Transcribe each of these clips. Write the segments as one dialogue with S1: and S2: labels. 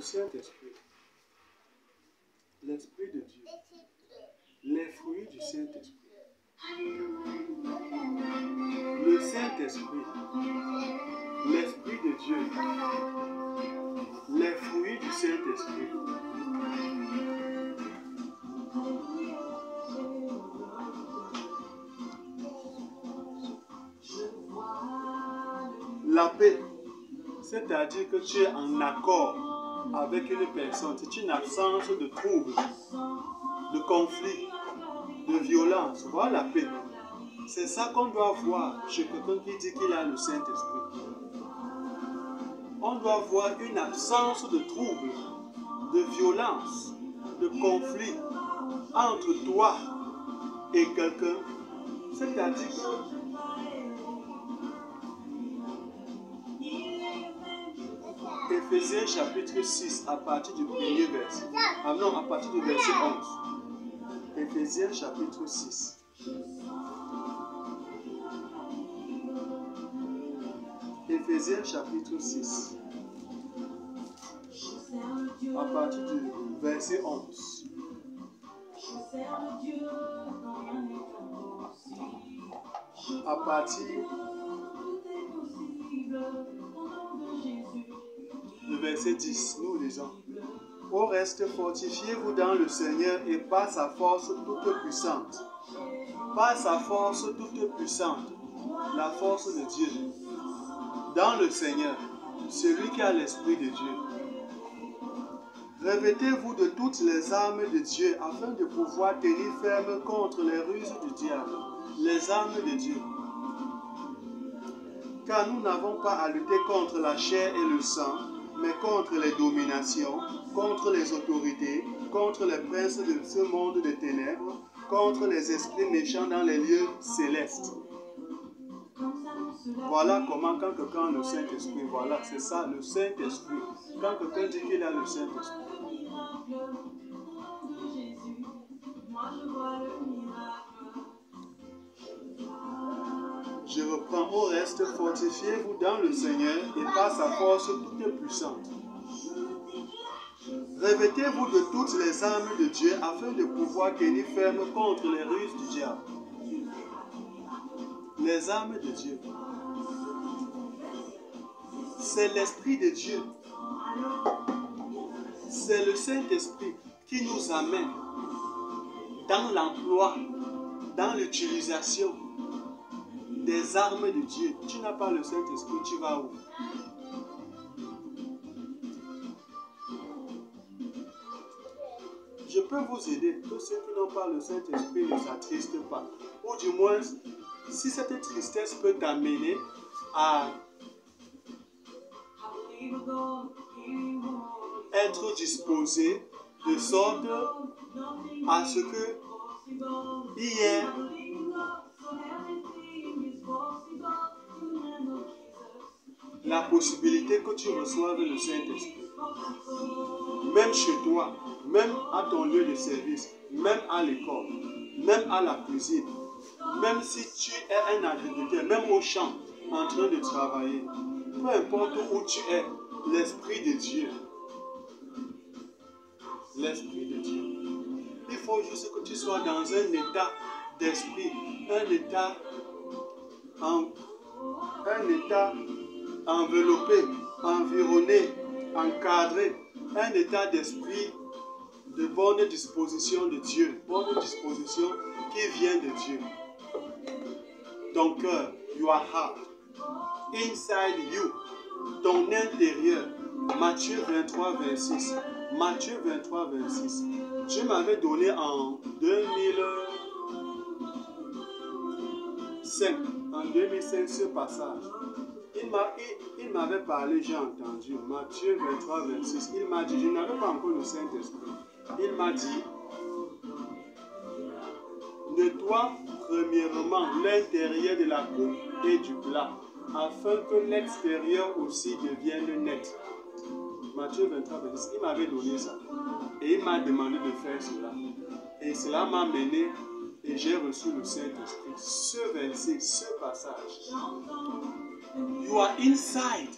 S1: Le Saint-Esprit. L'Esprit de Dieu. Les fruits du Saint-Esprit. Le Saint-Esprit. L'Esprit de Dieu. Les fruits du Saint-Esprit. La paix, c'est-à-dire que tu es en accord avec une personne. C'est une absence de trouble, de conflit, de violence. Voilà la paix. C'est ça qu'on doit voir chez quelqu'un qui dit qu'il a le Saint-Esprit. On doit voir une absence de trouble, de violence, de conflit entre toi et quelqu'un. C'est-à-dire que Éphésiens chapitre 6, à partir du premier verset. Ah non, à partir du verset 11. Éphésiens chapitre 6. Éphésiens chapitre 6. À partir du verset 11. À partir du verset 10, nous lisons. Au reste, fortifiez-vous dans le Seigneur et par sa force toute puissante. Par sa force toute puissante, la force de Dieu. Dans le Seigneur, celui qui a l'Esprit de Dieu. Revêtez-vous de toutes les armes de Dieu afin de pouvoir tenir ferme contre les ruses du diable. Les armes de Dieu. Car nous n'avons pas à lutter contre la chair et le sang, mais contre les dominations, contre les autorités, contre les princes de ce monde des ténèbres, contre les esprits méchants dans les lieux célestes. Voilà comment quand quelqu'un a le Saint-Esprit, voilà, c'est ça, le Saint-Esprit. Quand quelqu'un dit qu'il a le Saint-Esprit. Je reprends. Au reste, fortifiez-vous dans le Seigneur et par sa force toute puissante. Revêtez-vous de toutes les armes de Dieu afin de pouvoir tenir ferme contre les ruses du diable. Les armes de Dieu. C'est l'Esprit de Dieu. C'est le Saint-Esprit qui nous amène dans l'emploi, dans l'utilisation des armes de Dieu. Tu n'as pas le Saint-Esprit, tu vas où? Je peux vous aider. Tous ceux qui n'ont pas le Saint-Esprit ne s'attristent pas. Ou du moins, si cette tristesse peut t'amener à être disposé de sorte à ce que hier la possibilité que tu reçoives le Saint-Esprit, même chez toi, même à ton lieu de service, même à l'école, même à la cuisine, même si tu es un agriculteur, même au champ, en train de travailler, peu importe où tu es, l'Esprit de Dieu. L'Esprit de Dieu. Il faut juste que tu sois dans un état d'esprit, un état enveloppé, environné, encadré, un état d'esprit de bonne disposition de Dieu, bonne disposition qui vient de Dieu. Ton cœur, your heart, inside you, ton intérieur. Matthieu 23, 26. Matthieu 23, 26. Dieu m'avait donné en 2005 ce passage. Il m'avait parlé, j'ai entendu. Matthieu 23, 26. Il m'a dit, je n'avais pas encore le Saint-Esprit. Il m'a dit, nettoie premièrement l'intérieur de la coupe et du plat, afin que l'extérieur aussi devienne net. Matthieu 23, 26. Il m'avait donné ça. Et il m'a demandé de faire cela. Et cela m'a mené et j'ai reçu le Saint-Esprit. Ce verset, ce passage. You are inside.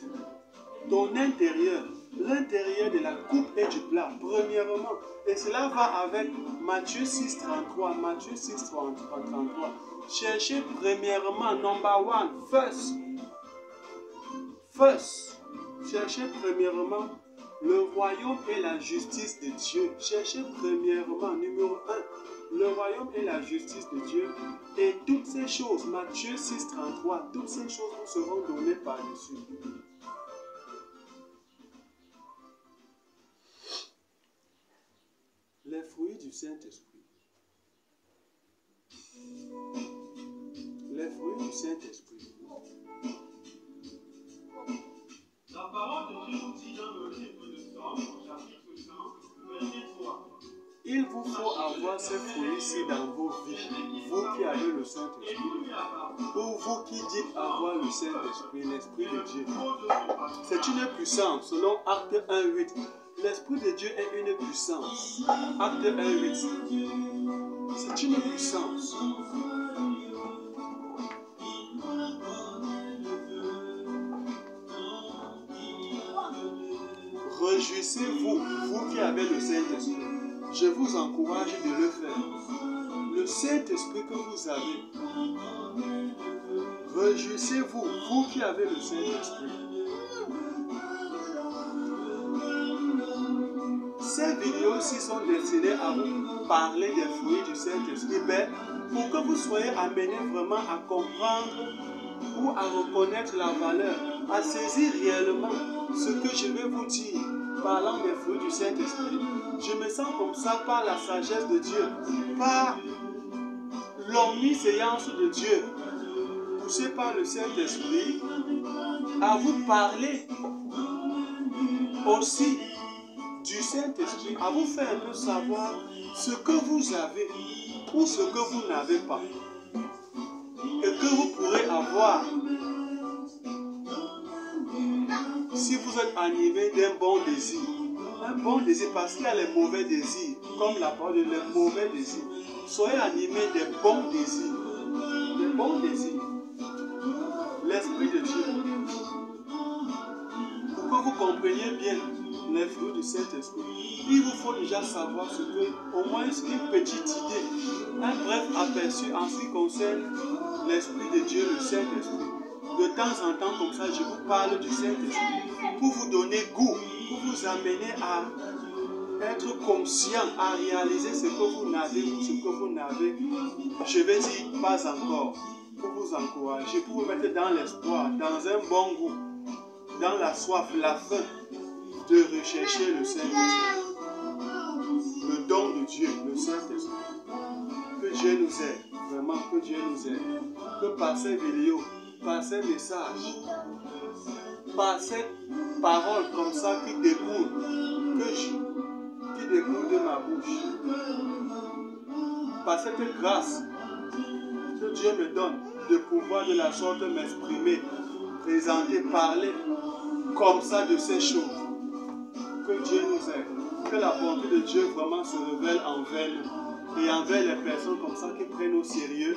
S1: Ton intérieur. l'intérieur de la coupe et du plat, premièrement. Et cela va avec Matthieu 6, 33. Matthieu 6, 33. Cherchez premièrement, number one, first. First. Cherchez premièrement le royaume et la justice de Dieu. Cherchez premièrement, numéro 1, le royaume et la justice de Dieu. Et toutes ces choses, Matthieu 6, 33, toutes ces choses vous seront données par-dessus. Les fruits du Saint-Esprit. Les fruits du Saint-Esprit. La parole de Dieu nous dit dans le livre de Somme, chapitre 100, verset 3. Il vous faut avoir ces fruits-ci dans vos vies, vous qui avez le Saint-Esprit, ou vous qui dites avoir le Saint-Esprit, l'Esprit de Dieu. C'est une puissance, selon Acte 1:8. L'Esprit de Dieu est une puissance. Acte 1:8. C'est une puissance. Réjouissez-vous, vous qui avez le Saint-Esprit. Je vous encourage de le faire. Le Saint-Esprit que vous avez. Réjouissez-vous, vous qui avez le Saint-Esprit. Ces vidéos-ci sont destinées à vous parler des fruits du Saint-Esprit, pour que vous soyez amenés vraiment à comprendre ou à reconnaître la valeur, à saisir réellement ce que je vais vous dire, parlant des fruits du Saint-Esprit. Je me sens comme ça par la sagesse de Dieu, par l'omniscience de Dieu, poussé par le Saint-Esprit, à vous parler aussi du Saint-Esprit, à vous faire un peu savoir ce que vous avez ou ce que vous n'avez pas et que vous pourrez avoir si vous êtes animé d'un bon désir. Un bon désir, parce qu'il y a les mauvais désirs, comme la parole de les mauvais désirs. Soyez animés des bons désirs. Des bons désirs. L'Esprit de Dieu. Pour que vous compreniez bien les fruits du Saint-Esprit, il vous faut déjà savoir ce que, au moins une petite idée, un bref aperçu en ce qui concerne l'Esprit de Dieu, le Saint-Esprit. De temps en temps, comme ça, je vous parle du Saint-Esprit pour vous donner goût, pour vous amener à être conscient, à réaliser ce que vous n'avez ou ce que vous n'avez, je vais dire pas encore, pour vous encourager, pour vous mettre dans l'espoir, dans un bon goût, dans la soif, la faim de rechercher le Saint-Esprit, le don de Dieu, le Saint-Esprit. Que Dieu nous aide, vraiment que Dieu nous aide, que par ces vidéos, par ces messages, par ces paroles comme ça qui découlent, qui découlent de ma bouche, par cette grâce que Dieu me donne de pouvoir de la sorte m'exprimer, présenter, parler comme ça de ces choses. Que Dieu nous aide, que la bonté de Dieu vraiment se révèle envers nous et envers les personnes comme ça qui prennent au sérieux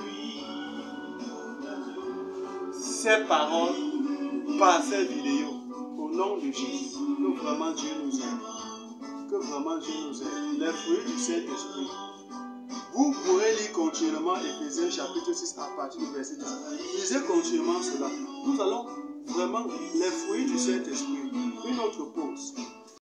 S1: ces paroles par ces vidéos. Au nom de Jésus, que vraiment Dieu nous aide. Que vraiment Dieu nous aide. Les fruits du Saint-Esprit. Vous pourrez lire continuellement Éphésiens chapitre 6 à partir du verset 10. Lisez continuellement cela. Nous allons vraiment les fruits du Saint-Esprit. Une autre pause.